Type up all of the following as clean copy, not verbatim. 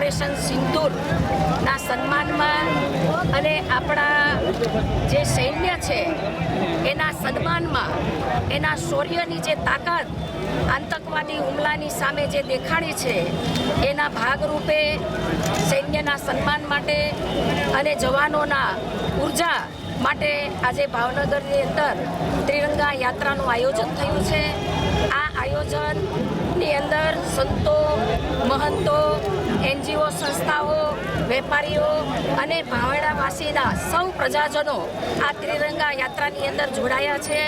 Operation સિંદૂરના સન્માનમાં અને આપણા જે સૈન્ય છે એના સન્માનમાં એના શૌર્યની જે તાકાત આતંકવાદી હુમલાની સામે જે દેખાડી છે એના ભાગરૂપે સૈન્યના સન્માન માટે અને જવાનોના ઉર્જા માટે આજે ભાવનગરની અંદર ત્રિરંગા યાત્રાનું આયોજન થયું છે। આ આયોજનની અંદર સંતો, મહંતો, NGO સંસ્થાઓ, વેપારીઓ અને ભાવેડાવાસીના સૌ પ્રજાજનો આ ત્રિરંગા યાત્રાની અંદર જોડાયા છે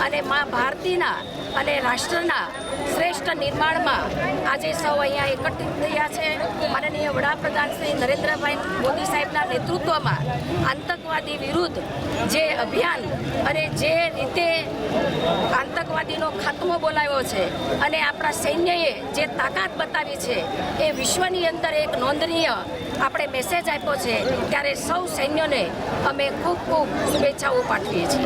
અને મા ભારતીના અને રાષ્ટ્રના શ્રેષ્ઠ નિર્માણમાં આજે સૌ અહીંયા એકત્રિત થયા છે। માનનીય વડાપ્રધાન શ્રી નરેન્દ્રભાઈ મોદી સાહેબના નેતૃત્વમાં આતંકવાદી વિરુદ્ધ જે અભિયાન અને જે રીતે આતંકવાદીનો ખાત્મો બોલાવ્યો છે અને આપણા સૈન્યએ જે તાકાત બતાવી છે એ વિશ્વની અંદર એક નોંધનીય આપણે મેસેજ આપ્યો છે। ત્યારે સૌ સૈન્યોને અમે ખૂબ ખૂબ શુભેચ્છાઓ પાઠવીએ છીએ।